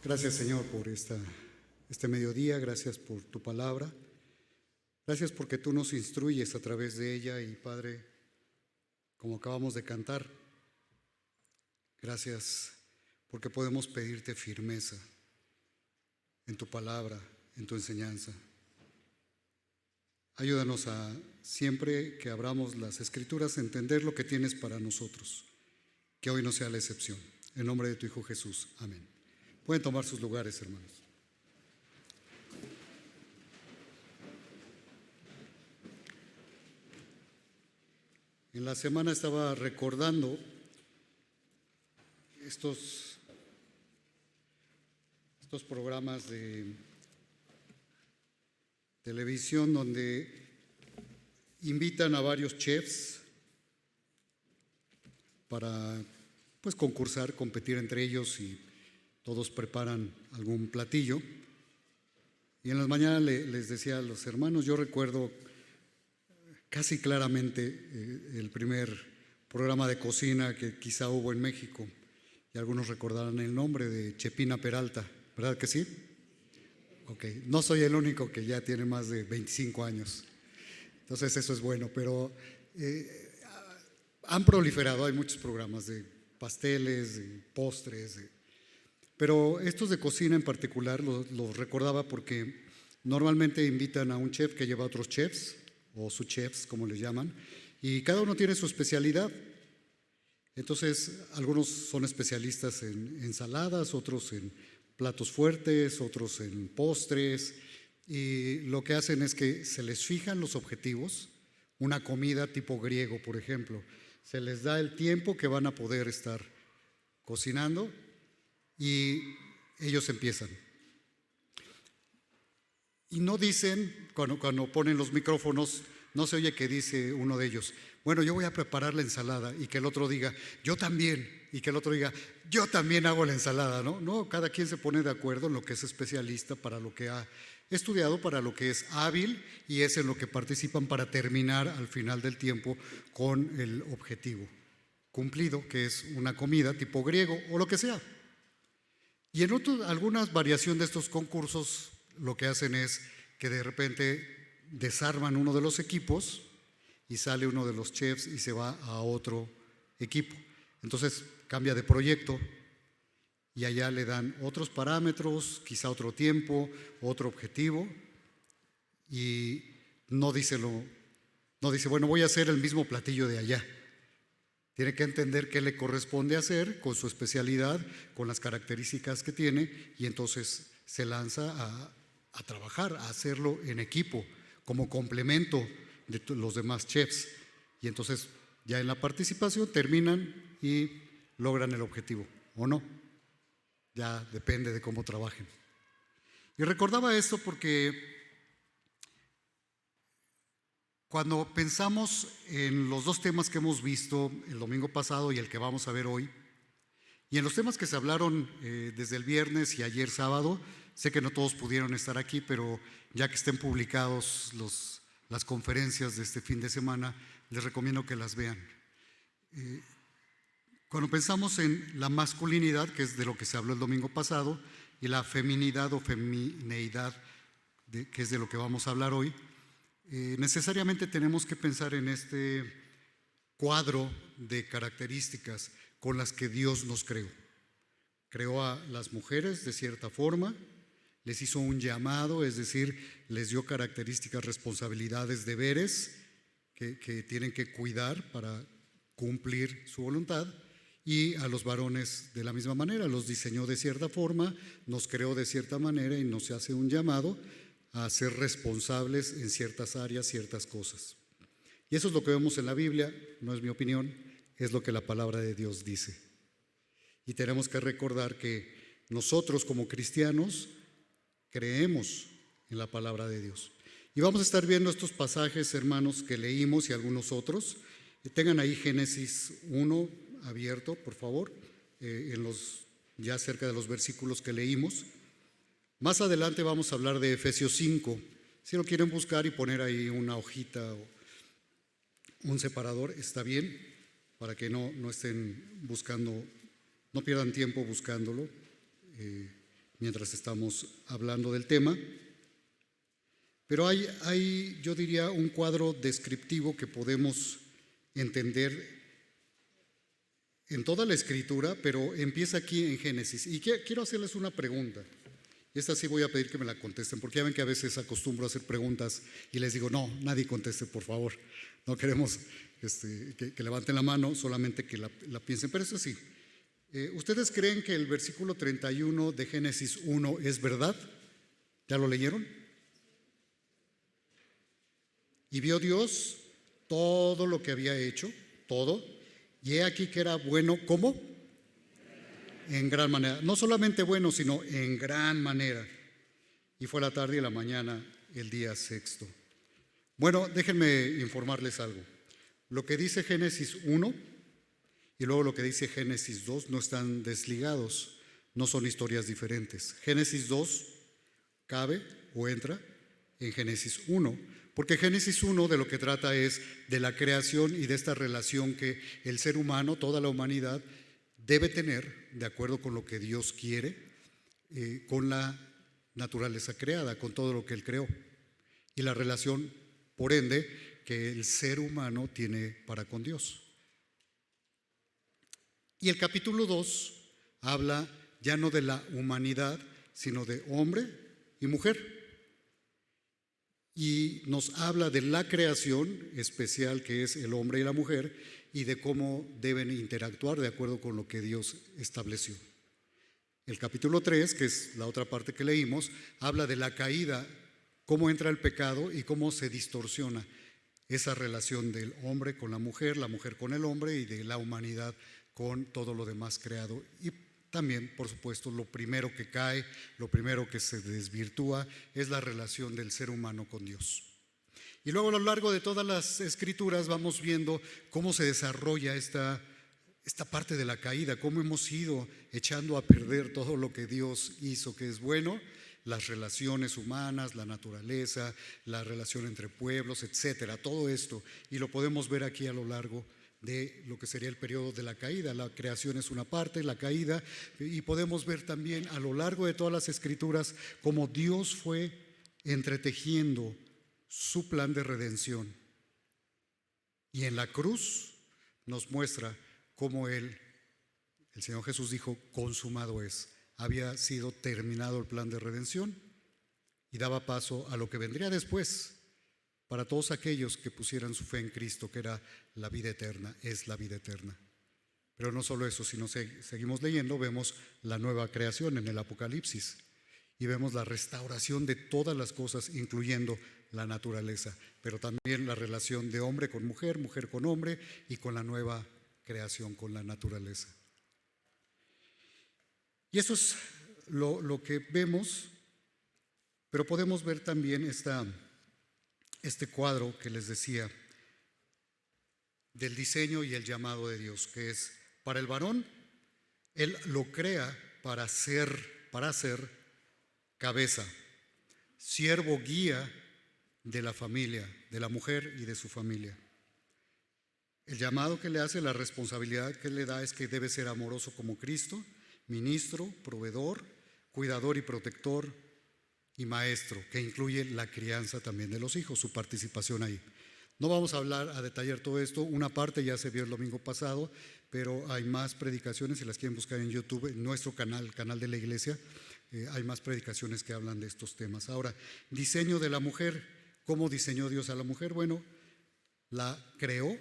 Gracias, Señor, por este mediodía. Gracias por tu palabra. Gracias porque tú nos instruyes a través de ella y, Padre, como acabamos de cantar, gracias porque podemos pedirte firmeza en tu palabra, en tu enseñanza. Ayúdanos a, siempre que abramos las Escrituras, entender lo que tienes para nosotros. Que hoy no sea la excepción. En nombre de tu Hijo Jesús. Amén. Pueden tomar sus lugares, hermanos. En la semana estaba recordando estos programas de televisión donde invitan a varios chefs para concursar, competir entre ellos, y todos preparan algún platillo. Y en las mañanas les decía a los hermanos, yo recuerdo casi claramente el primer programa de cocina que quizá hubo en México, y algunos recordarán el nombre de Chepina Peralta, ¿verdad que sí? Ok, no soy el único que ya tiene más de 25 años, entonces eso es bueno, pero han proliferado, hay muchos programas de pasteles, de postres, pero estos de cocina en particular los recordaba porque normalmente invitan a un chef que lleva a otros chefs, o sous-chefs, como les llaman, y cada uno tiene su especialidad. Entonces, algunos son especialistas en ensaladas, otros en platos fuertes, otros en postres, y lo que hacen es que se les fijan los objetivos. Una comida tipo griego, por ejemplo, se les da el tiempo que van a poder estar cocinando y ellos empiezan. Y no dicen, cuando ponen los micrófonos, no se oye que dice uno de ellos, bueno, yo voy a preparar la ensalada, y que el otro diga, yo también, y que el otro diga, yo también hago la ensalada, ¿no? No, cada quien se pone de acuerdo en lo que es especialista, para lo que ha estudiado, para lo que es hábil, y es en lo que participan para terminar al final del tiempo con el objetivo cumplido, que es una comida tipo griego o lo que sea. Y en algunas variaciones de estos concursos, lo que hacen es que de repente desarman uno de los equipos y sale uno de los chefs y se va a otro equipo. Entonces cambia de proyecto y allá le dan otros parámetros, quizá otro tiempo, otro objetivo, y no dice, bueno, voy a hacer el mismo platillo de allá. Tiene que entender qué le corresponde hacer con su especialidad, con las características que tiene, y entonces se lanza a trabajar, a hacerlo en equipo, como complemento de los demás chefs. Y entonces ya en la participación terminan y logran el objetivo, ¿o no? Ya depende de cómo trabajen. Y recordaba esto porque cuando pensamos en los dos temas que hemos visto el domingo pasado y el que vamos a ver hoy, y en los temas que se hablaron desde el viernes y ayer sábado, sé que no todos pudieron estar aquí, pero ya que estén publicados las conferencias de este fin de semana, les recomiendo que las vean. Cuando pensamos en la masculinidad, que es de lo que se habló el domingo pasado, y la feminidad o femineidad, que es de lo que vamos a hablar hoy, necesariamente tenemos que pensar en este cuadro de características con las que Dios nos creó. Creó a las mujeres de cierta forma, les hizo un llamado, es decir, les dio características, responsabilidades, deberes que tienen que cuidar para cumplir su voluntad, y a los varones de la misma manera, los diseñó de cierta forma, nos creó de cierta manera y nos hace un llamado a ser responsables en ciertas áreas, ciertas cosas. Y eso es lo que vemos en la Biblia, no es mi opinión, es lo que la palabra de Dios dice. Y tenemos que recordar que nosotros como cristianos creemos en la palabra de Dios. Y vamos a estar viendo estos pasajes, hermanos, que leímos y algunos otros. Tengan ahí Génesis 1 abierto, por favor, ya cerca de los versículos que leímos. Más adelante vamos a hablar de Efesios 5. Si lo quieren buscar y poner ahí una hojita o un separador, está bien, para que no estén buscando, no pierdan tiempo buscándolo. mientras estamos hablando del tema. Pero hay, yo diría, un cuadro descriptivo que podemos entender en toda la Escritura, pero empieza aquí en Génesis. Y quiero hacerles una pregunta. Esta sí voy a pedir que me la contesten, porque ya ven que a veces acostumbro a hacer preguntas y les digo, no, nadie conteste, por favor. No queremos que levanten la mano, solamente que la piensen. Pero eso sí, ¿ustedes creen que el versículo 31 de Génesis 1 es verdad? ¿Ya lo leyeron? Y vio Dios todo lo que había hecho, todo, y he aquí que era bueno, ¿cómo? En gran manera. No solamente bueno, sino en gran manera. Y fue la tarde y la mañana el día sexto. Bueno, déjenme informarles algo. Lo que dice Génesis 1 y luego lo que dice Génesis 2 no están desligados, no son historias diferentes. Génesis 2 cabe o entra en Génesis 1, porque Génesis 1 de lo que trata es de la creación y de esta relación que el ser humano, toda la humanidad, debe tener, de acuerdo con lo que Dios quiere, con la naturaleza creada, con todo lo que Él creó. Y la relación, por ende, que el ser humano tiene para con Dios. Y el capítulo 2 habla ya no de la humanidad, sino de hombre y mujer. Y nos habla de la creación especial que es el hombre y la mujer y de cómo deben interactuar de acuerdo con lo que Dios estableció. El capítulo 3, que es la otra parte que leímos, habla de la caída, cómo entra el pecado y cómo se distorsiona esa relación del hombre con la mujer con el hombre y de la humanidad con todo lo demás creado. Y también, por supuesto, lo primero que cae, lo primero que se desvirtúa es la relación del ser humano con Dios. Y luego a lo largo de todas las escrituras vamos viendo cómo se desarrolla esta parte de la caída, cómo hemos ido echando a perder todo lo que Dios hizo que es bueno, las relaciones humanas, la naturaleza, la relación entre pueblos, etcétera, todo esto. Y lo podemos ver aquí a lo largo de lo que sería el periodo de la caída. La creación es una parte, la caída, y podemos ver también a lo largo de todas las escrituras cómo Dios fue entretejiendo su plan de redención. Y en la cruz nos muestra cómo el Señor Jesús dijo, consumado es. Había sido terminado el plan de redención y daba paso a lo que vendría después para todos aquellos que pusieran su fe en Cristo, que era la vida eterna, es la vida eterna. Pero no solo eso, sino seguimos leyendo, vemos la nueva creación en el Apocalipsis y vemos la restauración de todas las cosas, incluyendo la naturaleza, pero también la relación de hombre con mujer, mujer con hombre y con la nueva creación, con la naturaleza. Y eso es lo que vemos, pero podemos ver también este cuadro que les decía del diseño y el llamado de Dios, que es para el varón, Él lo crea para ser cabeza, siervo, guía de la familia, de la mujer y de su familia. El llamado que le hace, la responsabilidad que le da es que debe ser amoroso como Cristo, ministro, proveedor, cuidador y protector y maestro, que incluye la crianza también de los hijos, su participación ahí. No vamos a hablar a detallar todo esto, una parte ya se vio el domingo pasado, pero hay más predicaciones, si las quieren buscar en YouTube, en nuestro canal, el canal de la iglesia, hay más predicaciones que hablan de estos temas. Ahora, diseño de la mujer, ¿cómo diseñó Dios a la mujer? Bueno, la creó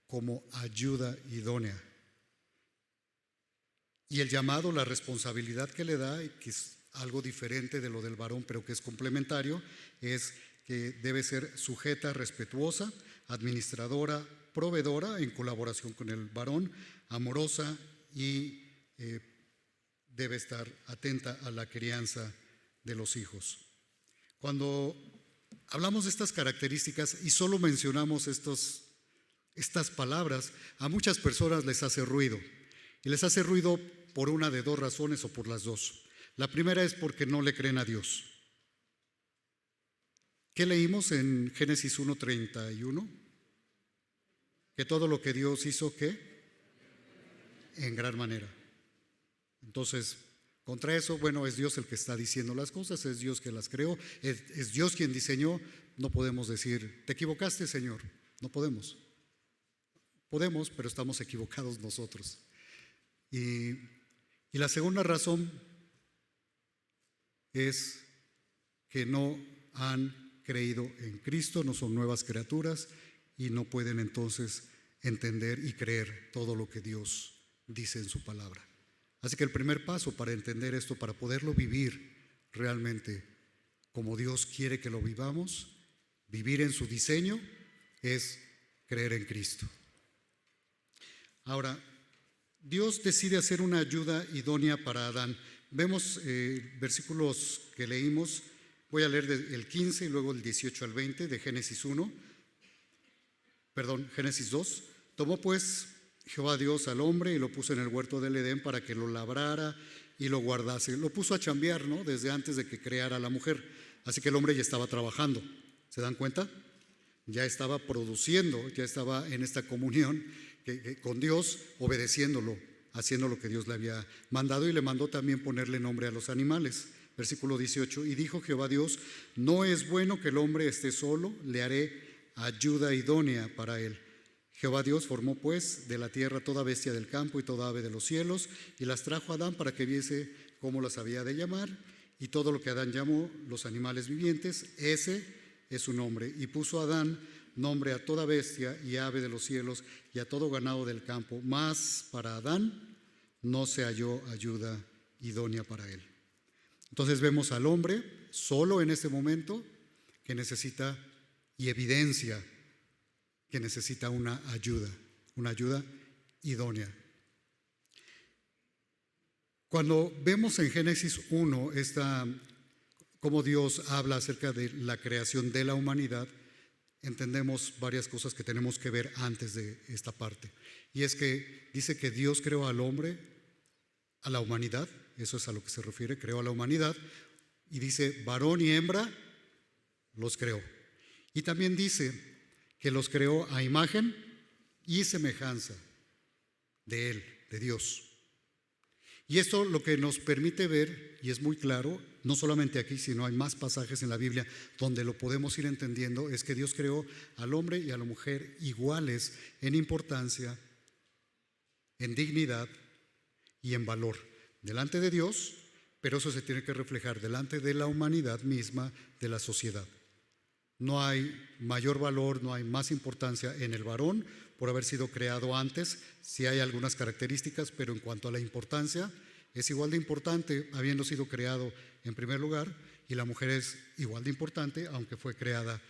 como ayuda idónea. Y el llamado, la responsabilidad que le da, que es algo diferente de lo del varón, pero que es complementario, es que debe ser sujeta, respetuosa, administradora, proveedora, en colaboración con el varón, amorosa y debe estar atenta a la crianza de los hijos. Cuando hablamos de estas características y solo mencionamos estas palabras, a muchas personas les hace ruido. Y les hace ruido por una de dos razones o por las dos. La primera es porque no le creen a Dios. ¿Qué leímos en Génesis 1:31? Que todo lo que Dios hizo, ¿qué? En gran manera. Entonces, Contra eso, bueno, es Dios el que está diciendo las cosas, es Dios quien las creó, es Dios quien diseñó. No podemos decir, te equivocaste, Señor. No podemos. Podemos, pero estamos equivocados nosotros. Y la segunda razón es que no han creído en Cristo, no son nuevas criaturas y no pueden entonces entender y creer todo lo que Dios dice en su palabra. Así que el primer paso para entender esto, para poderlo vivir realmente como Dios quiere que lo vivamos, vivir en su diseño, es creer en Cristo. Ahora, Dios decide hacer una ayuda idónea para Adán. Vemos versículos que leímos. Voy a leer el 15 y luego el 18 al 20 de Génesis 2. Tomó pues Jehová Dios al hombre y lo puso en el huerto del Edén para que lo labrara y lo guardase. Lo puso a chambear, ¿no? Desde antes de que creara a la mujer. Así que el hombre ya estaba trabajando. ¿Se dan cuenta? Ya estaba produciendo, ya estaba en esta comunión con Dios, obedeciéndolo, haciendo lo que Dios le había mandado, y le mandó también ponerle nombre a los animales. Versículo 18, y dijo Jehová Dios, no es bueno que el hombre esté solo, le haré ayuda idónea para él. Jehová Dios formó pues de la tierra toda bestia del campo y toda ave de los cielos, y las trajo a Adán para que viese cómo las había de llamar, y todo lo que Adán llamó los animales vivientes, ese es su nombre. Y puso Adán nombre a toda bestia y ave de los cielos y a todo ganado del campo, mas para Adán no se halló ayuda idónea para él. Entonces vemos al hombre solo en ese momento que necesita y evidencia que necesita una ayuda idónea. Cuando vemos en Génesis 1 cómo Dios habla acerca de la creación de la humanidad, entendemos varias cosas que tenemos que ver antes de esta parte. Y es que dice que Dios creó al hombre, a la humanidad, eso es a lo que se refiere, creó a la humanidad, y dice varón y hembra los creó. Y también dice que los creó a imagen y semejanza de Él, de Dios. Y esto lo que nos permite ver, y es muy claro, no solamente aquí, sino hay más pasajes en la Biblia donde lo podemos ir entendiendo, es que Dios creó al hombre y a la mujer iguales en importancia, en dignidad y en valor delante de Dios, pero eso se tiene que reflejar delante de la humanidad misma, de la sociedad. No hay mayor valor, no hay más importancia en el varón por haber sido creado antes. Sí hay algunas características, pero en cuanto a la importancia, es igual de importante habiendo sido creado en primer lugar, y la mujer es igual de importante aunque fue creada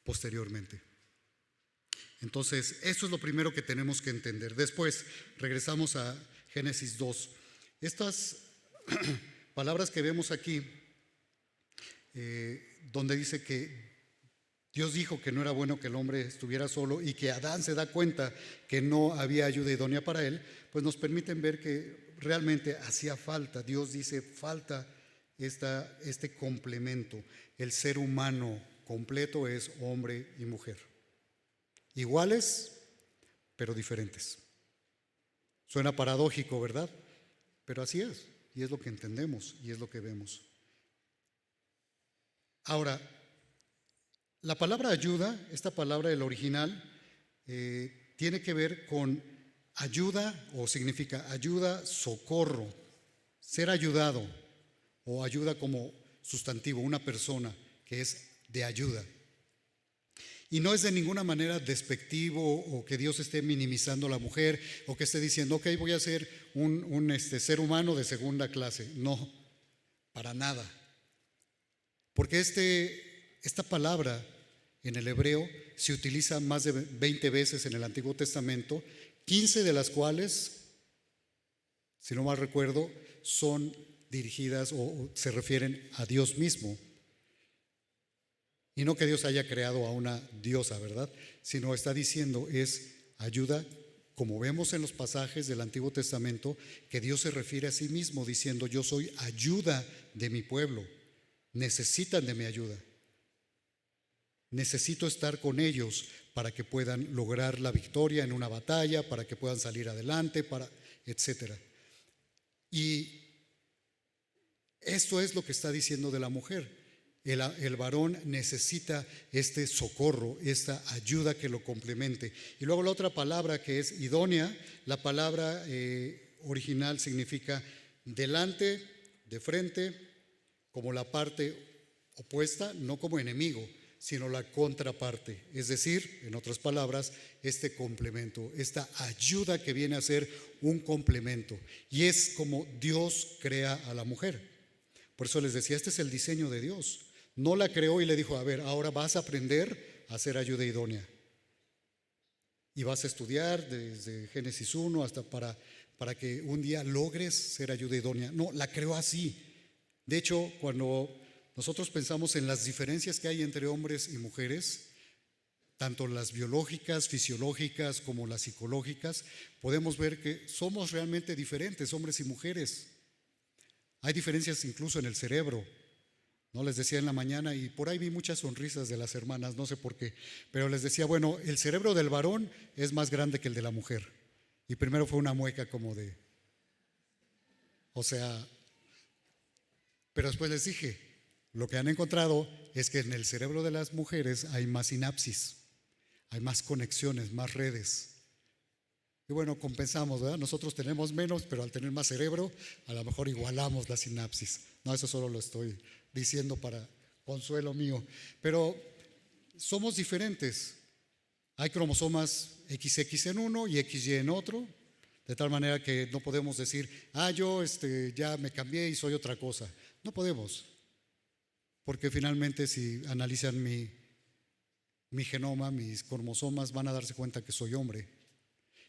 posteriormente. Entonces, eso es lo primero que tenemos que entender. Después, regresamos a Génesis 2. Estas palabras que vemos aquí, donde dice que Dios dijo que no era bueno que el hombre estuviera solo y que Adán se da cuenta que no había ayuda idónea para él, pues nos permiten ver que realmente hacía falta. Dios dice, falta este complemento. El ser humano completo es hombre y mujer. Iguales, pero diferentes. Suena paradójico, ¿verdad? Pero así es, y es lo que entendemos y es lo que vemos. Ahora, la palabra ayuda, esta palabra del original, tiene que ver con ayuda, o significa ayuda, socorro, ser ayudado, o ayuda como sustantivo, una persona que es de ayuda. Y no es de ninguna manera despectivo o que Dios esté minimizando a la mujer o que esté diciendo, ok, voy a ser un ser humano de segunda clase. No, para nada. Porque esta palabra en el hebreo se utiliza más de 20 veces en el Antiguo Testamento, 15 de las cuales, si no mal recuerdo, son dirigidas o se refieren a Dios mismo. Y no que Dios haya creado a una diosa, ¿verdad? Sino está diciendo es ayuda, como vemos en los pasajes del Antiguo Testamento, que Dios se refiere a sí mismo diciendo yo soy ayuda de mi pueblo, necesitan de mi ayuda. Necesito estar con ellos para que puedan lograr la victoria en una batalla, para que puedan salir adelante, etcétera. Y Esto es lo que está diciendo de la mujer. El varón necesita este socorro, esta ayuda que lo complemente. Y luego la otra palabra que es idónea, la palabra original significa delante, de frente, como la parte opuesta, no como enemigo, sino la contraparte. Es decir, en otras palabras, este complemento, esta ayuda que viene a ser un complemento. Y es como Dios crea a la mujer. Por eso les decía, este es el diseño de Dios. No la creó y le dijo, a ver, ahora vas a aprender a hacer ayuda idónea. Y vas a estudiar desde Génesis 1 hasta para que un día logres ser ayuda idónea. No, la creó así. De hecho, cuando nosotros pensamos en las diferencias que hay entre hombres y mujeres, tanto las biológicas, fisiológicas como las psicológicas, podemos ver que somos realmente diferentes, hombres y mujeres. Hay diferencias incluso en el cerebro. No les decía en la mañana, y por ahí vi muchas sonrisas de las hermanas, no sé por qué, pero les decía, bueno, el cerebro del varón es más grande que el de la mujer. Y primero fue una mueca como de, o sea, pero después les dije, lo que han encontrado es que en el cerebro de las mujeres hay más sinapsis, hay más conexiones, más redes. Y bueno, compensamos, ¿verdad? Nosotros tenemos menos, pero al tener más cerebro, a lo mejor igualamos la sinapsis. No, eso solo lo estoy diciendo para consuelo mío. Pero somos diferentes. Hay cromosomas XX en uno y XY en otro, de tal manera que no podemos decir, yo ya me cambié y soy otra cosa. No podemos, porque finalmente si analizan mi genoma, mis cromosomas, van a darse cuenta que soy hombre.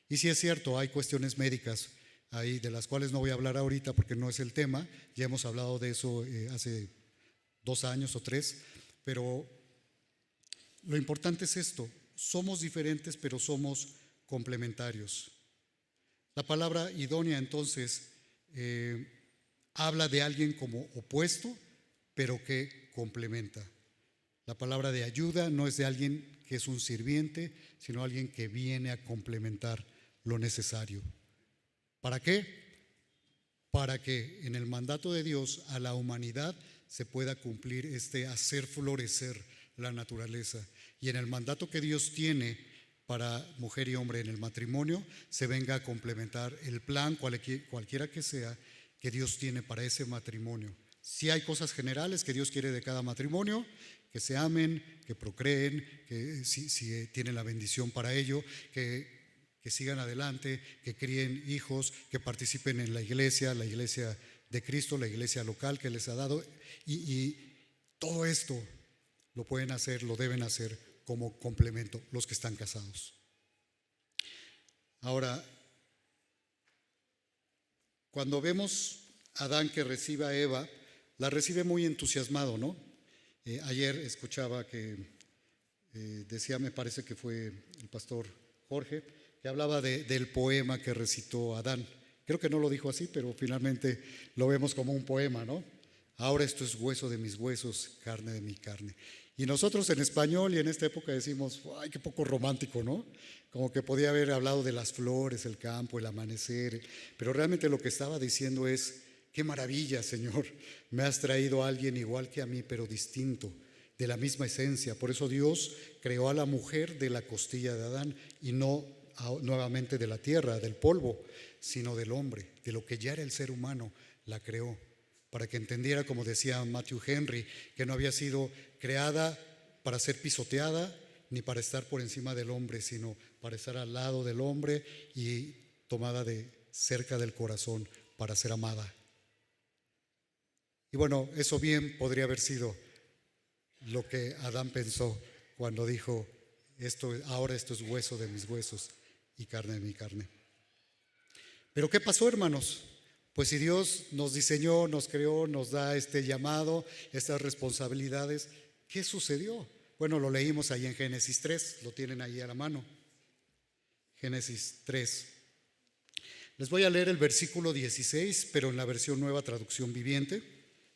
Y sí es cierto, hay cuestiones médicas ahí de las cuales no voy a hablar ahorita porque no es el tema, ya hemos hablado de eso hace 2 años o 3, pero lo importante es esto, somos diferentes pero somos complementarios. La palabra idónea entonces habla de alguien como opuesto pero que complementa. La palabra de ayuda no es de alguien que es un sirviente, sino alguien que viene a complementar lo necesario. ¿Para qué? Para que en el mandato de Dios a la humanidad se pueda cumplir hacer florecer la naturaleza. Y en el mandato que Dios tiene para mujer y hombre en el matrimonio, se venga a complementar el plan, cualquiera que sea, que Dios tiene para ese matrimonio. Sí hay cosas generales que Dios quiere de cada matrimonio, que se amen, que procreen, que si tienen la bendición para ello, que sigan adelante, que críen hijos, que participen en la iglesia de Cristo, la iglesia local que les ha dado. Y todo esto lo pueden hacer, lo deben hacer como complemento los que están casados. Ahora, cuando vemos a Adán que recibe a Eva, la recibe muy entusiasmado, ¿no? Ayer escuchaba que decía, me parece que fue el pastor Jorge, que hablaba del poema que recitó Adán. Creo que no lo dijo así, pero finalmente lo vemos como un poema, ¿no? Ahora esto es hueso de mis huesos, carne de mi carne. Y nosotros en español y en esta época decimos, ay, qué poco romántico, ¿no? Como que podía haber hablado de las flores, el campo, el amanecer, pero realmente lo que estaba diciendo es, qué maravilla, Señor, me has traído a alguien igual que a mí, pero distinto, de la misma esencia. Por eso Dios creó a la mujer de la costilla de Adán y no nuevamente de la tierra, del polvo, sino del hombre, de lo que ya era el ser humano, la creó, para que entendiera, como decía Matthew Henry, que no había sido creada para ser pisoteada ni para estar por encima del hombre, sino para estar al lado del hombre y tomada de cerca del corazón para ser amada. Y bueno, eso bien podría haber sido lo que Adán pensó cuando dijo, ahora esto es hueso de mis huesos y carne de mi carne. Pero ¿qué pasó, hermanos? Pues si Dios nos diseñó, nos creó, nos da este llamado, estas responsabilidades, ¿qué sucedió? Bueno, lo leímos ahí en Génesis 3, lo tienen ahí a la mano. Génesis 3. Les voy a leer el versículo 16, pero en la versión Nueva Traducción Viviente.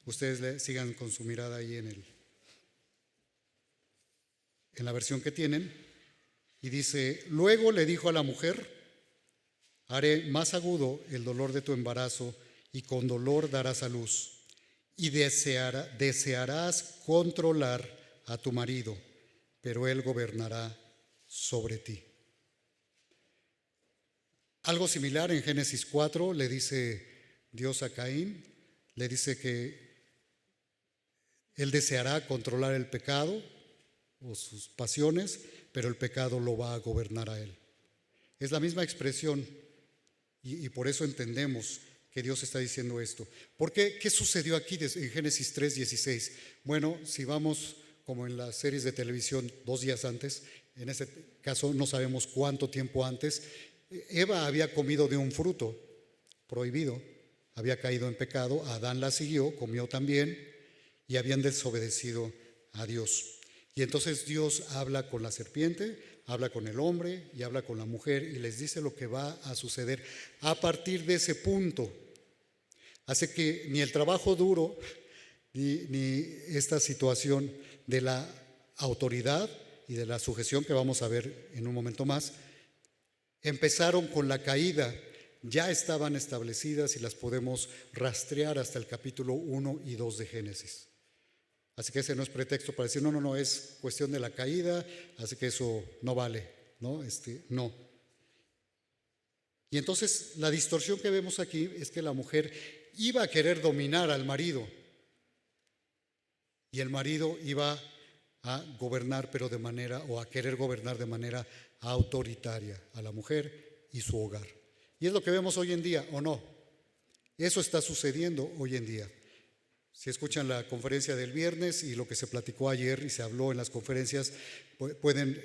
Ustedes sigan con su mirada ahí en la versión que tienen. Y dice, luego le dijo a la mujer, haré más agudo el dolor de tu embarazo y con dolor darás a luz. y desearás controlar a tu marido, pero él gobernará sobre ti. Algo similar en Génesis 4 le dice Dios a Caín, le dice que él deseará controlar el pecado o sus pasiones, pero el pecado lo va a gobernar a él. Es la misma expresión y por eso entendemos que Dios está diciendo esto. ¿Por qué? ¿Qué sucedió aquí en Génesis 3:16? Bueno, si vamos como en las series de televisión 2 días antes, en ese caso no sabemos cuánto tiempo antes, Eva había comido de un fruto prohibido, había caído en pecado, Adán la siguió, comió también y habían desobedecido a Dios. Y entonces Dios habla con la serpiente, habla con el hombre y habla con la mujer y les dice lo que va a suceder. A partir de ese punto, hace que ni el trabajo duro, ni esta situación de la autoridad y de la sujeción que vamos a ver en un momento más, empezaron con la caída, ya estaban establecidas y las podemos rastrear hasta el capítulo 1 y 2 de Génesis. Así que ese no es pretexto para decir, no, es cuestión de la caída, así que eso no vale, ¿no? No. Y entonces la distorsión que vemos aquí es que la mujer iba a querer dominar al marido y el marido iba a gobernar, pero a querer gobernar de manera autoritaria a la mujer y su hogar. Y es lo que vemos hoy en día, ¿o no? Eso está sucediendo hoy en día. Si escuchan la conferencia del viernes y lo que se platicó ayer y se habló en las conferencias, pueden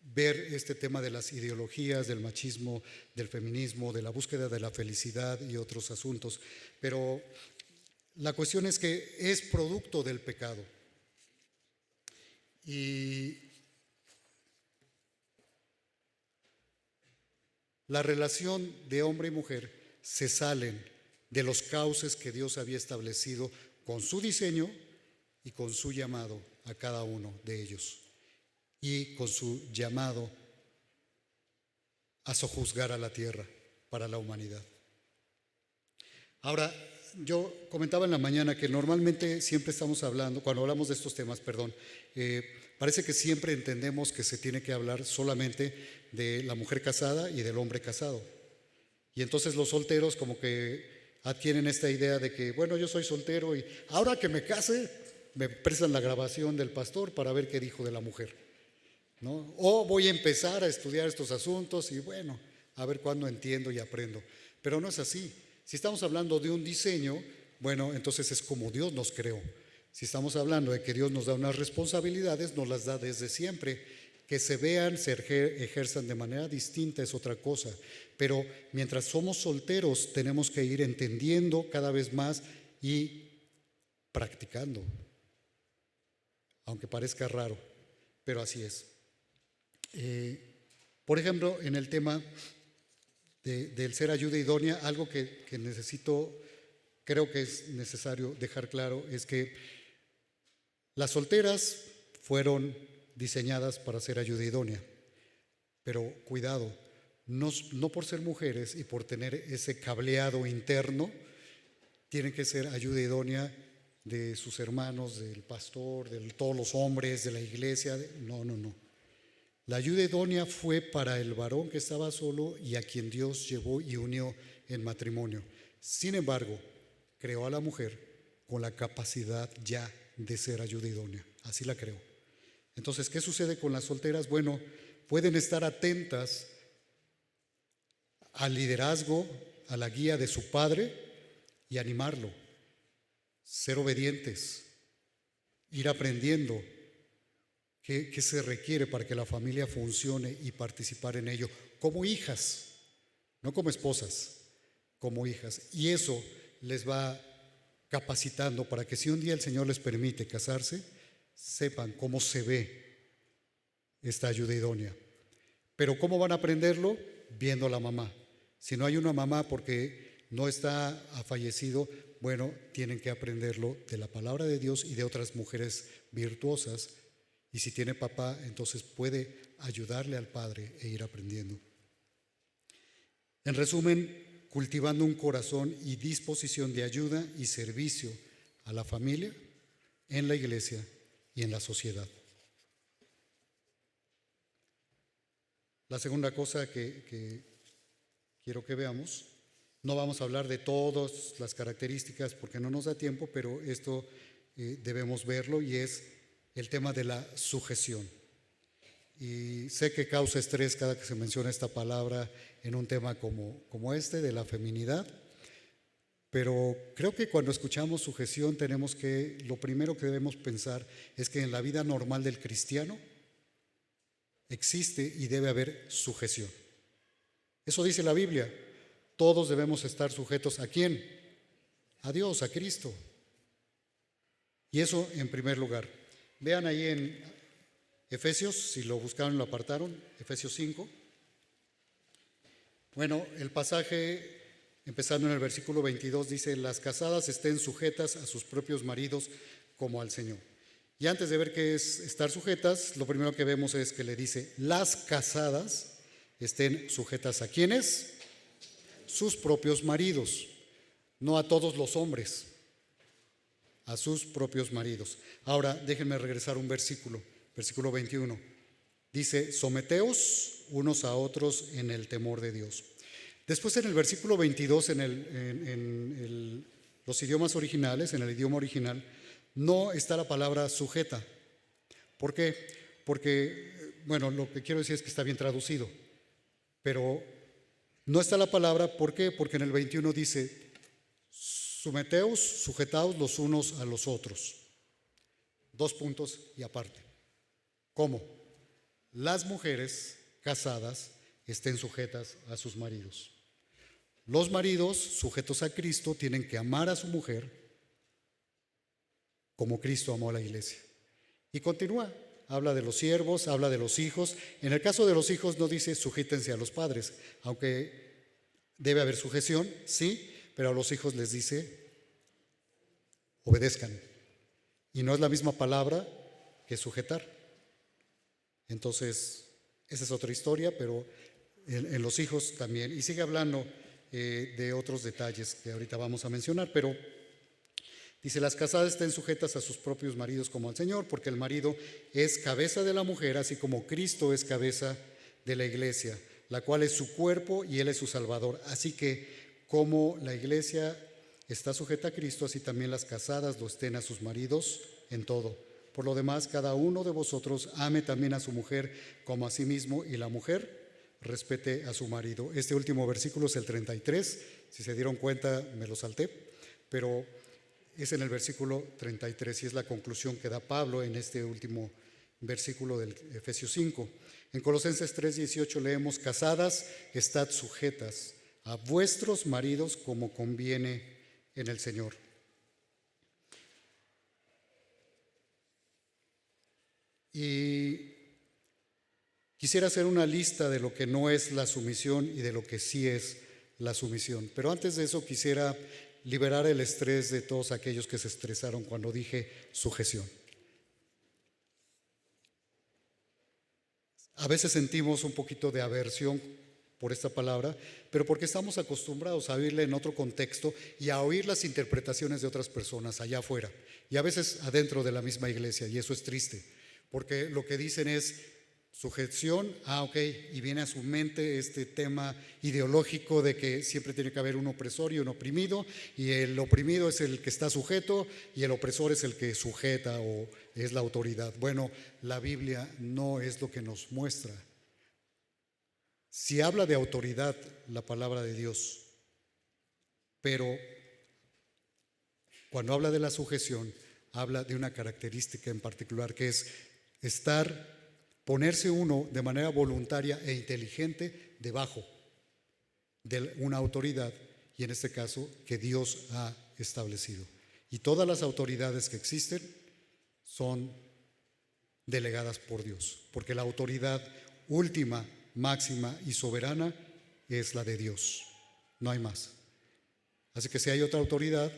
ver este tema de las ideologías, del machismo, del feminismo, de la búsqueda de la felicidad y otros asuntos. Pero la cuestión es que es producto del pecado. Y la relación de hombre y mujer se salen de los cauces que Dios había establecido con su diseño y con su llamado a cada uno de ellos y con su llamado a sojuzgar a la tierra para la humanidad. Ahora, yo comentaba en la mañana que normalmente siempre estamos hablando, cuando hablamos de estos temas, parece que siempre entendemos que se tiene que hablar solamente de la mujer casada y del hombre casado. Y entonces los solteros como que adquieren esta idea de que, bueno, yo soy soltero y ahora que me case, me prestan la grabación del pastor para ver qué dijo de la mujer, ¿no? O voy a empezar a estudiar estos asuntos y bueno, a ver cuándo entiendo y aprendo. Pero no es así. Si estamos hablando de un diseño, bueno, entonces es como Dios nos creó. Si estamos hablando de que Dios nos da unas responsabilidades, nos las da desde siempre. Que se vean, se ejerzan de manera distinta es otra cosa. Pero mientras somos solteros tenemos que ir entendiendo cada vez más y practicando. Aunque parezca raro, pero así es. Por ejemplo, en el tema del ser ayuda idónea, algo que creo que es necesario dejar claro es que las solteras fueron diseñadas para ser ayuda idónea, pero cuidado, no por ser mujeres y por tener ese cableado interno, tienen que ser ayuda idónea de sus hermanos, del pastor, de todos los hombres, de la iglesia. No. La ayuda idónea fue para el varón que estaba solo y a quien Dios llevó y unió en matrimonio. Sin embargo, creó a la mujer con la capacidad ya de ser ayuda idónea. Así la creó. Entonces, ¿qué sucede con las solteras? Bueno, pueden estar atentas al liderazgo, a la guía de su padre y animarlo, ser obedientes, ir aprendiendo qué se requiere para que la familia funcione y participar en ello, como hijas, no como esposas, como hijas. Y eso les va capacitando para que si un día el Señor les permite casarse, sepan cómo se ve esta ayuda idónea. Pero ¿cómo van a aprenderlo? Viendo a la mamá. Si no hay una mamá porque no está, ha fallecido, bueno, tienen que aprenderlo de la palabra de Dios y de otras mujeres virtuosas. Y si tiene papá, entonces puede ayudarle al padre e ir aprendiendo. En resumen, cultivando un corazón y disposición de ayuda y servicio a la familia, en la iglesia y en la sociedad. La segunda cosa que quiero que veamos, no vamos a hablar de todas las características porque no nos da tiempo, pero esto debemos verlo, y es el tema de la sujeción. Y sé que causa estrés cada que se menciona esta palabra en un tema como este, de la feminidad, pero creo que cuando escuchamos sujeción lo primero que debemos pensar es que en la vida normal del cristiano existe y debe haber sujeción. Eso dice la Biblia. Todos debemos estar sujetos ¿a quién? A Dios, a Cristo. Y eso en primer lugar. Vean ahí en Efesios, si lo buscaron, lo apartaron, Efesios 5. Bueno, el pasaje, empezando en el versículo 22, dice: las casadas estén sujetas a sus propios maridos como al Señor. Y antes de ver qué es estar sujetas, lo primero que vemos es que le dice: las casadas estén sujetas ¿a quiénes? Sus propios maridos, no a todos los hombres, a sus propios maridos. Ahora, déjenme regresar un versículo, versículo 21. Dice: someteos unos a otros en el temor de Dios. Después en el versículo 22, los idiomas originales, en el idioma original, no está la palabra sujeta. ¿Por qué? Porque, bueno, lo que quiero decir es que está bien traducido, pero no está la palabra. ¿Por qué? Porque en el 21 dice: someteos, sujetaos los unos a los otros. Dos puntos y aparte. ¿Cómo? Las mujeres casadas estén sujetas a sus maridos. Los maridos sujetos a Cristo tienen que amar a su mujer como Cristo amó a la iglesia. Y continúa, habla de los siervos, habla de los hijos. En el caso de los hijos no dice sujétense a los padres, aunque debe haber sujeción, sí, pero a los hijos les dice obedezcan. Y no es la misma palabra que sujetar. Entonces, esa es otra historia, pero en los hijos también. Y sigue hablando de otros detalles que ahorita vamos a mencionar, pero dice: las casadas estén sujetas a sus propios maridos como al Señor, porque el marido es cabeza de la mujer, así como Cristo es cabeza de la iglesia, la cual es su cuerpo y Él es su Salvador. Así que como la iglesia está sujeta a Cristo, así también las casadas lo estén a sus maridos en todo. Por lo demás, cada uno de vosotros ame también a su mujer como a sí mismo, y la mujer respete a su marido. Este último versículo es el 33, si se dieron cuenta me lo salté, pero es en el versículo 33 y es la conclusión que da Pablo en este último versículo del Efesios 5. En Colosenses 3:18 leemos: casadas, estad sujetas a vuestros maridos como conviene en el Señor. Y quisiera hacer una lista de lo que no es la sumisión y de lo que sí es la sumisión. Pero antes de eso quisiera liberar el estrés de todos aquellos que se estresaron cuando dije sujeción. A veces sentimos un poquito de aversión por esta palabra, pero porque estamos acostumbrados a oírla en otro contexto y a oír las interpretaciones de otras personas allá afuera y a veces adentro de la misma iglesia, y eso es triste, porque lo que dicen es sujeción, ok, y viene a su mente este tema ideológico de que siempre tiene que haber un opresor y un oprimido, y el oprimido es el que está sujeto y el opresor es el que sujeta o es la autoridad. Bueno, la Biblia no es lo que nos muestra. Si habla de autoridad la palabra de Dios, pero cuando habla de la sujeción, habla de una característica en particular, que es ponerse uno de manera voluntaria e inteligente debajo de una autoridad, y en este caso que Dios ha establecido. Y todas las autoridades que existen son delegadas por Dios, porque la autoridad última, máxima y soberana es la de Dios, no hay más. Así que si hay otra autoridad,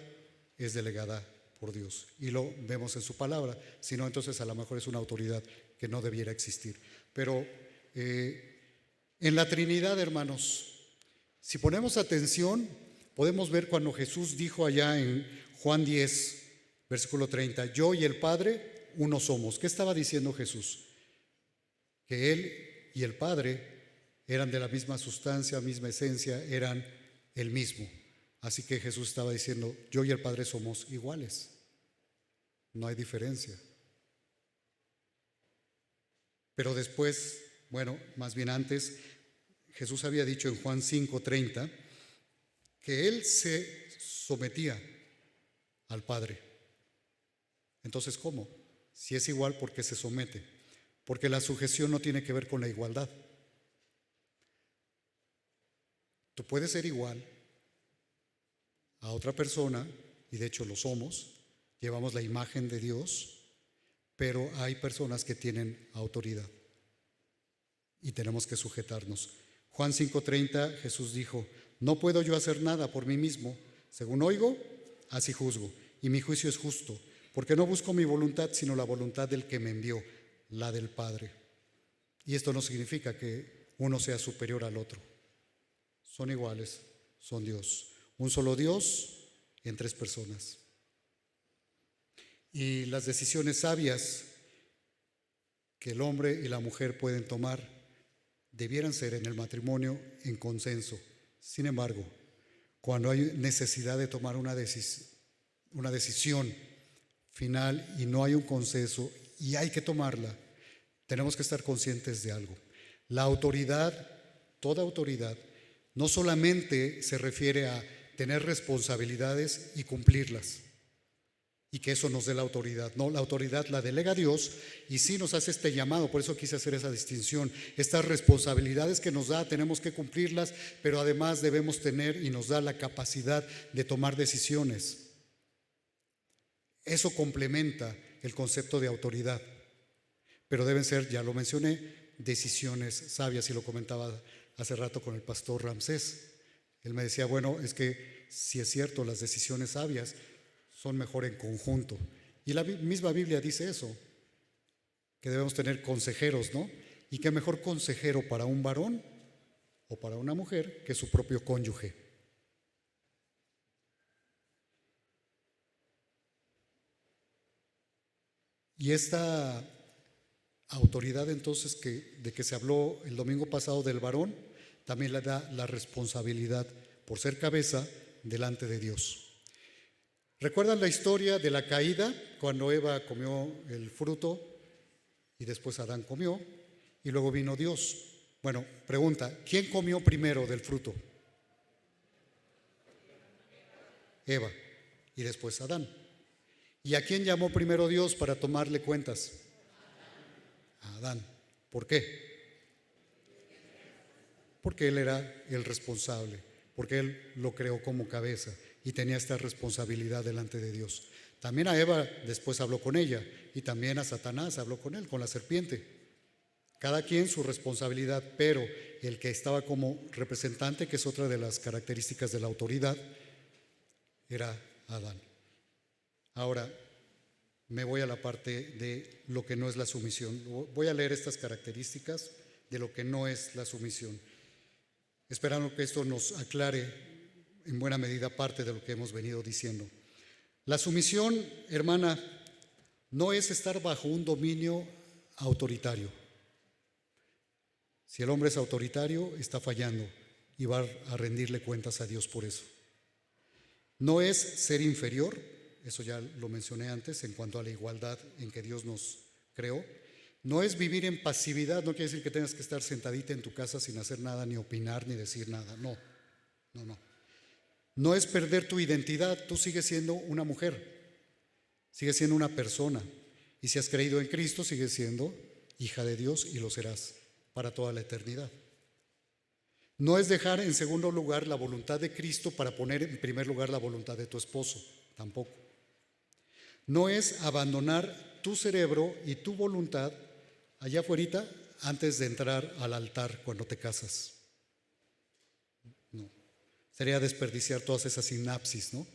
es delegada por Dios, y lo vemos en su palabra. Si no, entonces a lo mejor es una autoridad que no debiera existir. Pero en la Trinidad, hermanos, si ponemos atención, podemos ver cuando Jesús dijo allá en Juan 10, Versículo 30, yo y el Padre uno somos. ¿Qué estaba diciendo Jesús? Que Él y el Padre eran de la misma sustancia, misma esencia, eran el mismo. Así que Jesús estaba diciendo, yo y el Padre somos iguales, no hay diferencia. Pero después, bueno, más bien antes, Jesús había dicho en Juan 5:30 que Él se sometía al Padre. Entonces, ¿cómo? Si es igual, ¿por qué se somete? Porque la sujeción no tiene que ver con la igualdad. Tú puedes ser igual a otra persona, y de hecho lo somos, llevamos la imagen de Dios, pero hay personas que tienen autoridad y tenemos que sujetarnos. Juan 5:30, Jesús dijo, no puedo yo hacer nada por mí mismo, según oigo, así juzgo, y mi juicio es justo, porque no busco mi voluntad, sino la voluntad del que me envió, la del Padre. Y esto no significa que uno sea superior al otro. Son iguales, son Dios. Un solo Dios en tres personas. Y las decisiones sabias que el hombre y la mujer pueden tomar debieran ser en el matrimonio en consenso. Sin embargo, cuando hay necesidad de tomar una decisión final y no hay un consenso y hay que tomarla, tenemos que estar conscientes de algo. La autoridad, toda autoridad, no solamente se refiere a tener responsabilidades y cumplirlas, y que eso nos dé la autoridad. No, la autoridad la delega Dios y sí nos hace este llamado, por eso quise hacer esa distinción. Estas responsabilidades que nos da tenemos que cumplirlas, pero además debemos tener y nos da la capacidad de tomar decisiones. Eso complementa el concepto de autoridad, pero deben ser, ya lo mencioné, decisiones sabias, y lo comentaba hace rato con el pastor Ramsés. Él me decía, bueno, es que si es cierto, las decisiones sabias son mejor en conjunto. Y la misma Biblia dice eso, que debemos tener consejeros, ¿no? Y qué mejor consejero para un varón o para una mujer que su propio cónyuge. Y esta autoridad entonces de que se habló el domingo pasado del varón, también le da la responsabilidad por ser cabeza delante de Dios. ¿Recuerdan la historia de la caída? Cuando Eva comió el fruto y después Adán comió y luego vino Dios. Bueno, pregunta, ¿quién comió primero del fruto? Eva y después Adán. ¿Y a quién llamó primero Dios para tomarle cuentas? A Adán. ¿Por qué? Porque él era el responsable, porque él lo creó como cabeza y tenía esta responsabilidad delante de Dios. También a Eva después habló con ella, y también a Satanás habló con él, con la serpiente. Cada quien su responsabilidad, pero el que estaba como representante, que es otra de las características de la autoridad, era Adán. Ahora me voy a la parte de lo que no es la sumisión. Voy a leer estas características de lo que no es la sumisión, esperando que esto nos aclare en buena medida parte de lo que hemos venido diciendo. La sumisión, hermana, no es estar bajo un dominio autoritario. Si el hombre es autoritario, está fallando y va a rendirle cuentas a Dios por eso. No es ser inferior, eso ya lo mencioné antes en cuanto a la igualdad en que Dios nos creó. No es vivir en pasividad, no quiere decir que tengas que estar sentadita en tu casa sin hacer nada, ni opinar, ni decir nada. No. No es perder tu identidad, tú sigues siendo una mujer, sigues siendo una persona, y si has creído en Cristo, sigues siendo hija de Dios y lo serás para toda la eternidad. No es dejar en segundo lugar la voluntad de Cristo para poner en primer lugar la voluntad de tu esposo, tampoco. No es abandonar tu cerebro y tu voluntad allá afuera antes de entrar al altar cuando te casas. No, sería desperdiciar todas esas sinapsis, ¿no?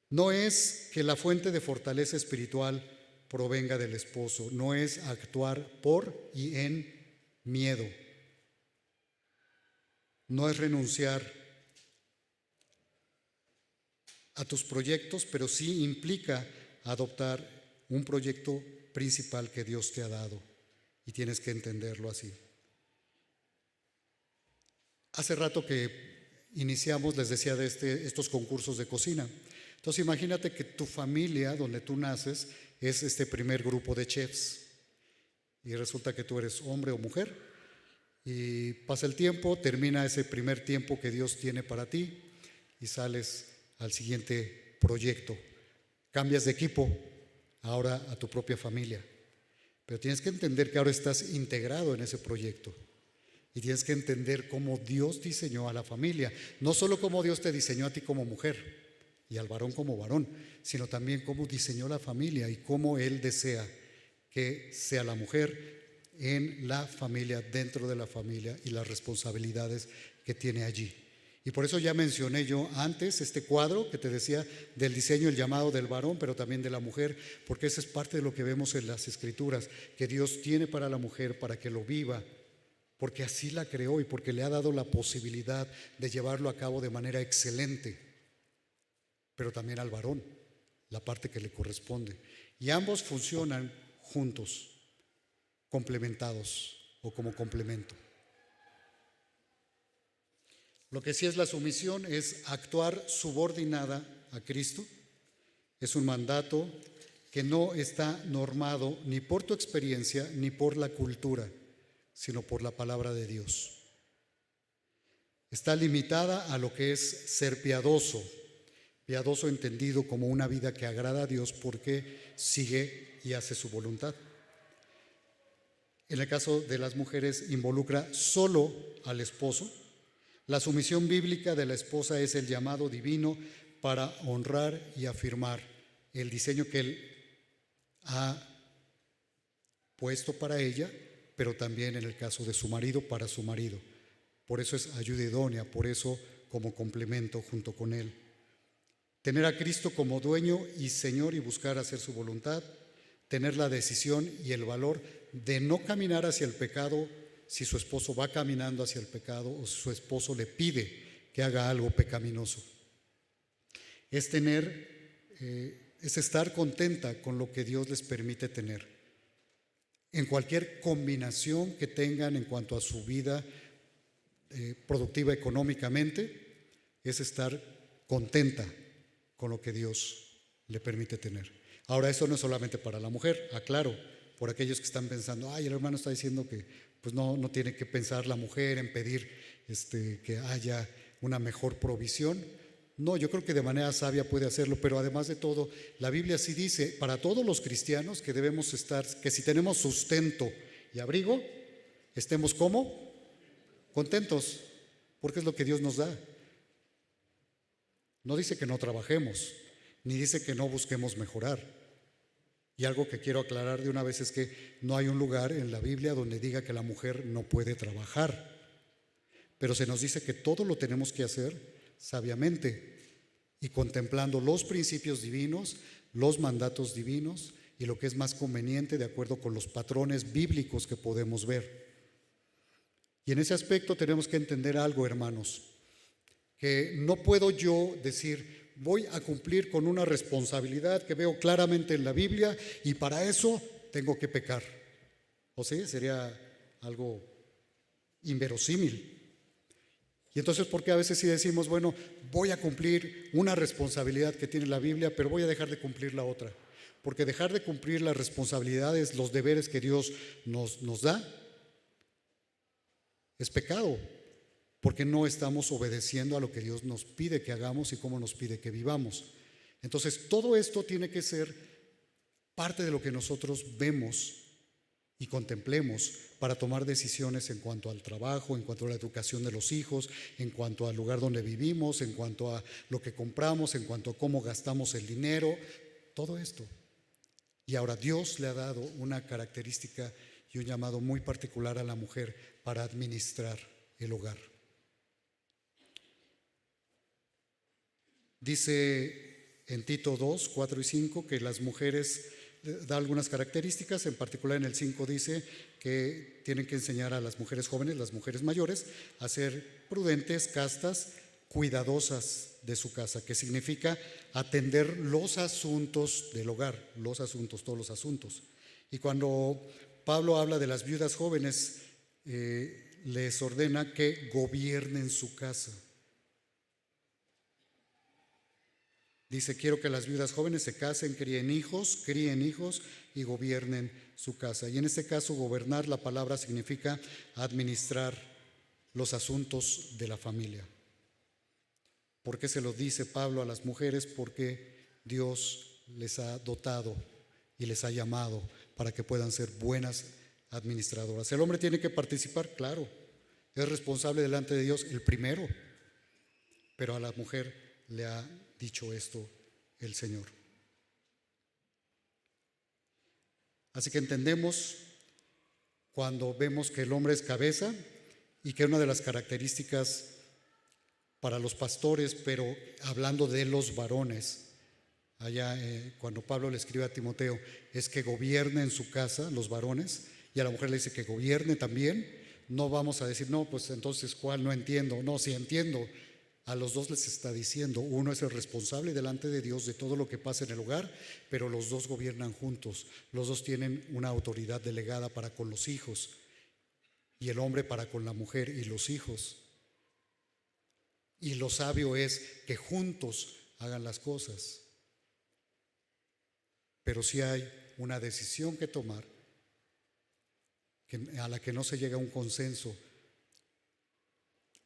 No es que la fuente de fortaleza espiritual provenga del esposo, no es actuar por y en miedo. No es renunciar a tus proyectos, pero sí implica adoptar un proyecto principal que Dios te ha dado y tienes que entenderlo así. Hace rato que iniciamos, les decía, de estos concursos de cocina. Entonces imagínate que tu familia, donde tú naces, es este primer grupo de chefs y resulta que tú eres hombre o mujer y pasa el tiempo, termina ese primer tiempo que Dios tiene para ti y sales al siguiente proyecto. Cambias de equipo ahora a tu propia familia, pero tienes que entender que ahora estás integrado en ese proyecto y tienes que entender cómo Dios diseñó a la familia, no solo cómo Dios te diseñó a ti como mujer y al varón como varón, sino también cómo diseñó la familia y cómo Él desea que sea la mujer en la familia, dentro de la familia y las responsabilidades que tiene allí. Y por eso ya mencioné yo antes este cuadro que te decía del diseño, el llamado del varón, pero también de la mujer, porque esa es parte de lo que vemos en las Escrituras, que Dios tiene para la mujer para que lo viva, porque así la creó y porque le ha dado la posibilidad de llevarlo a cabo de manera excelente, pero también al varón, la parte que le corresponde. Y ambos funcionan juntos, complementados o como complemento. Lo que sí es la sumisión es actuar subordinada a Cristo. Es un mandato que no está normado ni por tu experiencia ni por la cultura, sino por la palabra de Dios. Está limitada a lo que es ser piadoso, piadoso entendido como una vida que agrada a Dios porque sigue y hace su voluntad. En el caso de las mujeres involucra solo al esposo. La sumisión bíblica de la esposa es el llamado divino para honrar y afirmar el diseño que Él ha puesto para ella, pero también en el caso de su marido, para su marido. Por eso es ayuda idónea, por eso como complemento junto con Él. Tener a Cristo como dueño y Señor y buscar hacer su voluntad, tener la decisión y el valor de no caminar hacia el pecado si su esposo va caminando hacia el pecado o si su esposo le pide que haga algo pecaminoso. Es estar contenta con lo que Dios les permite tener. En cualquier combinación que tengan en cuanto a su vida productiva económicamente, es estar contenta con lo que Dios le permite tener. Ahora, eso no es solamente para la mujer, aclaro, por aquellos que están pensando, el hermano está diciendo que pues no tiene que pensar la mujer en pedir que haya una mejor provisión. No, yo creo que de manera sabia puede hacerlo, pero además de todo, la Biblia sí dice para todos los cristianos que debemos estar, que si tenemos sustento y abrigo, estemos ¿cómo? Contentos, porque es lo que Dios nos da. No dice que no trabajemos, ni dice que no busquemos mejorar. Y algo que quiero aclarar de una vez es que no hay un lugar en la Biblia donde diga que la mujer no puede trabajar, pero se nos dice que todo lo tenemos que hacer sabiamente y contemplando los principios divinos, los mandatos divinos y lo que es más conveniente de acuerdo con los patrones bíblicos que podemos ver. Y en ese aspecto tenemos que entender algo, hermanos, que no puedo yo decir voy a cumplir con una responsabilidad que veo claramente en la Biblia y para eso tengo que pecar. O sea, sería algo inverosímil. Y entonces, ¿por qué a veces sí decimos, bueno, voy a cumplir una responsabilidad que tiene la Biblia, pero voy a dejar de cumplir la otra? Porque dejar de cumplir las responsabilidades, los deberes que Dios nos da, es pecado. Porque no estamos obedeciendo a lo que Dios nos pide que hagamos y cómo nos pide que vivamos. Entonces, todo esto tiene que ser parte de lo que nosotros vemos y contemplemos para tomar decisiones en cuanto al trabajo, en cuanto a la educación de los hijos, en cuanto al lugar donde vivimos, en cuanto a lo que compramos, en cuanto a cómo gastamos el dinero, todo esto. Y ahora Dios le ha dado una característica y un llamado muy particular a la mujer para administrar el hogar. Dice en Tito 2, 4 y 5 que las mujeres da algunas características, en particular en el 5 dice que tienen que enseñar a las mujeres jóvenes, las mujeres mayores, a ser prudentes, castas, cuidadosas de su casa, que significa atender los asuntos del hogar, los asuntos, todos los asuntos. Y cuando Pablo habla de las viudas jóvenes, les ordena que gobiernen su casa. Dice, quiero que las viudas jóvenes se casen, críen hijos y gobiernen su casa. Y en este caso, gobernar, la palabra significa administrar los asuntos de la familia. ¿Por qué se lo dice Pablo a las mujeres? Porque Dios les ha dotado y les ha llamado para que puedan ser buenas administradoras. El hombre tiene que participar, claro, es responsable delante de Dios el primero, pero a la mujer le ha dicho esto el Señor. Así que entendemos cuando vemos que el hombre es cabeza y que una de las características para los pastores, pero hablando de los varones, allá cuando Pablo le escribe a Timoteo, es que gobierne en su casa los varones, y a la mujer le dice que gobierne también. No vamos a decir, no, pues entonces ¿cuál? No entiendo. No, sí entiendo. A los dos les está diciendo, uno es el responsable delante de Dios de todo lo que pasa en el hogar, pero los dos gobiernan juntos, los dos tienen una autoridad delegada para con los hijos, y el hombre para con la mujer y los hijos. Y lo sabio es que juntos hagan las cosas. Pero si hay una decisión que tomar, a la que no se llega a un consenso,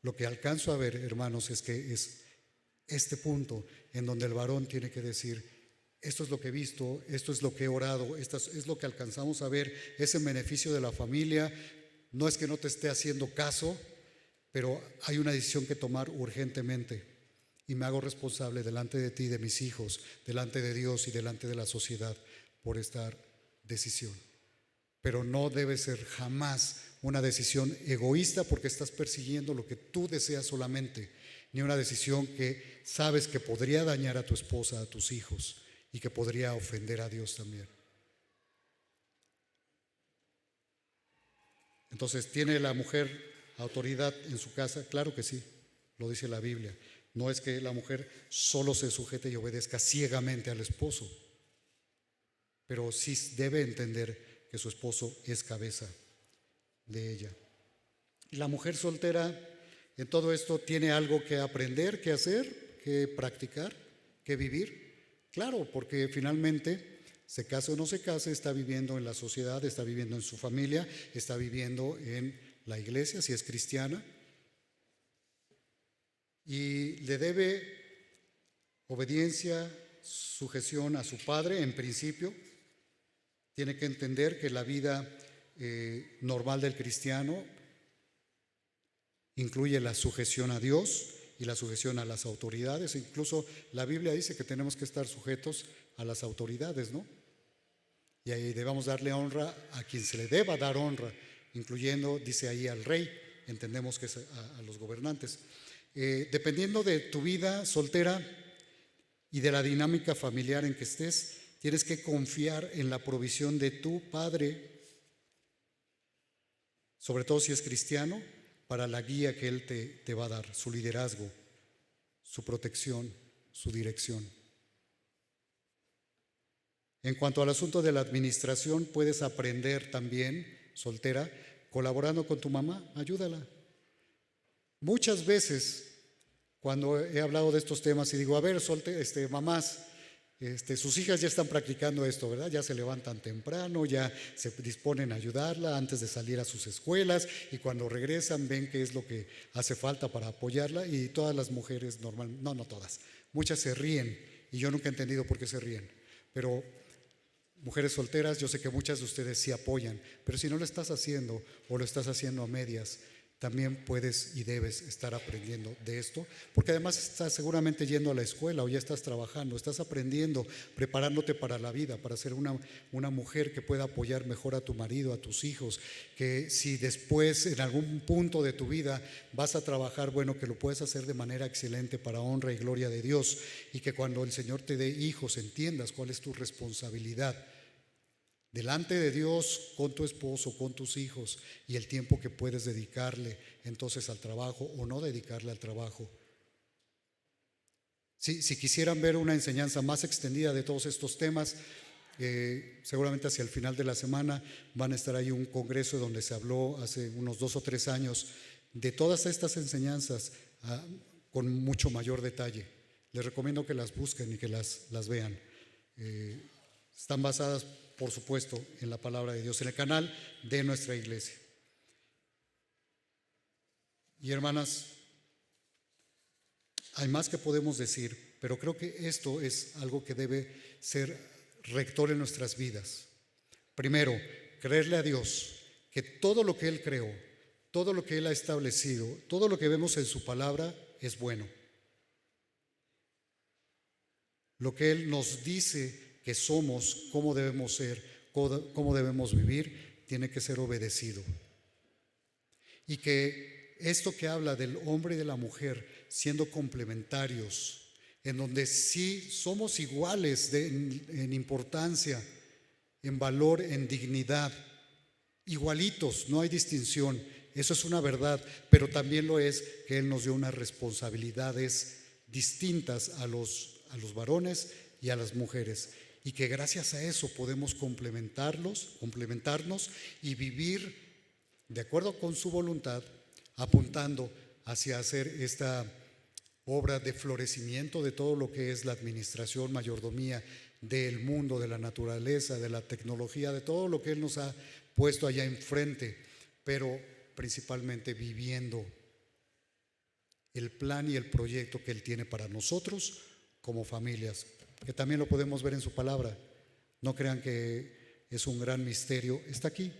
lo que alcanzo a ver, hermanos, es que es este punto en donde el varón tiene que decir, esto es lo que he visto, esto es lo que he orado, esto es lo que alcanzamos a ver, es en beneficio de la familia. No es que no te esté haciendo caso, pero hay una decisión que tomar urgentemente, y me hago responsable delante de ti, de mis hijos, delante de Dios y delante de la sociedad por esta decisión. Pero no debe ser jamás una decisión egoísta porque estás persiguiendo lo que tú deseas solamente, ni una decisión que sabes que podría dañar a tu esposa, a tus hijos, y que podría ofender a Dios también. Entonces, ¿tiene la mujer autoridad en su casa? Claro que sí, lo dice la Biblia. No es que la mujer solo se sujete y obedezca ciegamente al esposo, pero sí debe entender que su esposo es cabeza de ella. Y la mujer soltera en todo esto tiene algo que aprender, que hacer, que practicar, que vivir. Claro, porque finalmente, se case o no se case, está viviendo en la sociedad, está viviendo en su familia, está viviendo en la iglesia, si es cristiana, y le debe obediencia, sujeción a su padre en principio. Tiene que entender que la vida normal del cristiano incluye la sujeción a Dios y la sujeción a las autoridades. Incluso la Biblia dice que tenemos que estar sujetos a las autoridades, ¿no? Y ahí debemos darle honra a quien se le deba dar honra, incluyendo, dice ahí, al rey. Entendemos que es a los gobernantes. Dependiendo de tu vida soltera y de la dinámica familiar en que estés, tienes que confiar en la provisión de tu padre, sobre todo si es cristiano, para la guía que él te va a dar, su liderazgo, su protección, su dirección. En cuanto al asunto de la administración, puedes aprender también, soltera, colaborando con tu mamá, ayúdala. Muchas veces, cuando he hablado de estos temas y digo, a ver, mamás, sus hijas ya están practicando esto, ¿verdad? Ya se levantan temprano, ya se disponen a ayudarla antes de salir a sus escuelas, y cuando regresan ven qué es lo que hace falta para apoyarla, y todas las mujeres no todas, muchas se ríen, y yo nunca he entendido por qué se ríen, pero mujeres solteras, yo sé que muchas de ustedes sí apoyan, pero si no lo estás haciendo o lo estás haciendo a medias, también puedes y debes estar aprendiendo de esto, porque además estás seguramente yendo a la escuela o ya estás trabajando, estás aprendiendo, preparándote para la vida, para ser una mujer que pueda apoyar mejor a tu marido, a tus hijos, que si después en algún punto de tu vida vas a trabajar, bueno, que lo puedes hacer de manera excelente para honra y gloria de Dios, y que cuando el Señor te dé hijos entiendas cuál es tu responsabilidad delante de Dios, con tu esposo, con tus hijos, y el tiempo que puedes dedicarle entonces al trabajo o no dedicarle al trabajo. Si quisieran ver una enseñanza más extendida de todos estos temas, seguramente hacia el final de la semana van a estar ahí un congreso donde se habló hace unos 2 o 3 años de todas estas enseñanzas con mucho mayor detalle. Les recomiendo que las busquen y que las vean. Están basadas, por supuesto, en la palabra de Dios, en el canal de nuestra iglesia. Y hermanas, hay más que podemos decir, pero creo que esto es algo que debe ser rector en nuestras vidas. Primero, creerle a Dios que todo lo que Él creó, todo lo que Él ha establecido, todo lo que vemos en su palabra es bueno. Lo que Él nos dice que somos, cómo debemos ser, cómo debemos vivir, tiene que ser obedecido. Y que esto que habla del hombre y de la mujer siendo complementarios, en donde sí somos iguales en importancia, en valor, en dignidad, igualitos, no hay distinción. Eso es una verdad, pero también lo es que Él nos dio unas responsabilidades distintas a los varones y a las mujeres, y que gracias a eso podemos complementarnos y vivir de acuerdo con su voluntad, apuntando hacia hacer esta obra de florecimiento de todo lo que es la administración, mayordomía del mundo, de la naturaleza, de la tecnología, de todo lo que Él nos ha puesto allá enfrente, pero principalmente viviendo el plan y el proyecto que Él tiene para nosotros como familias, que también lo podemos ver en su palabra. No crean que es un gran misterio, está aquí.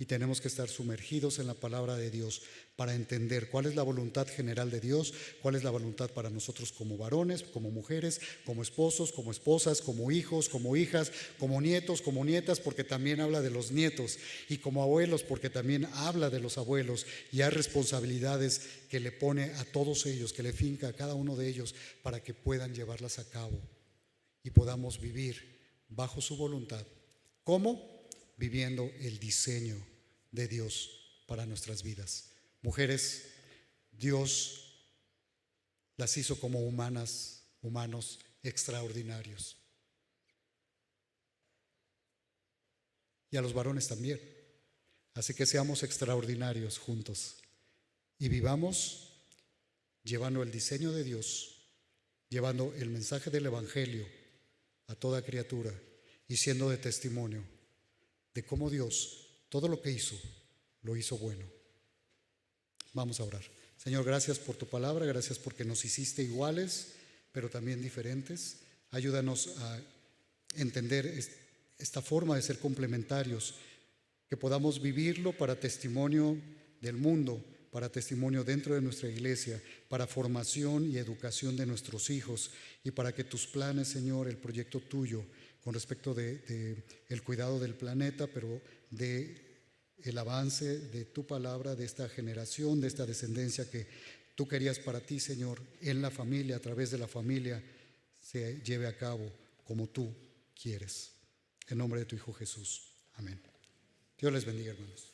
Y tenemos que estar sumergidos en la palabra de Dios para entender cuál es la voluntad general de Dios, cuál es la voluntad para nosotros como varones, como mujeres, como esposos, como esposas, como hijos, como hijas, como nietos, como nietas, porque también habla de los nietos, y como abuelos, porque también habla de los abuelos, y hay responsabilidades que le pone a todos ellos, que le finca a cada uno de ellos para que puedan llevarlas a cabo y podamos vivir bajo su voluntad. ¿Cómo? Viviendo el diseño de Dios para nuestras vidas. Mujeres, Dios las hizo como humanos extraordinarios. Y a los varones también. Así que seamos extraordinarios juntos y vivamos llevando el diseño de Dios, llevando el mensaje del Evangelio a toda criatura y siendo de testimonio de cómo Dios, todo lo que hizo, lo hizo bueno. Vamos a orar. Señor, gracias por tu palabra, gracias porque nos hiciste iguales, pero también diferentes. Ayúdanos a entender esta forma de ser complementarios, que podamos vivirlo para testimonio del mundo, para testimonio dentro de nuestra iglesia, para formación y educación de nuestros hijos, y para que tus planes, Señor, el proyecto tuyo con respecto de el cuidado del planeta, pero de el avance de tu palabra, de esta generación, de esta descendencia que tú querías para ti, Señor, en la familia, a través de la familia, se lleve a cabo como tú quieres. En nombre de tu Hijo Jesús. Amén. Dios les bendiga, hermanos.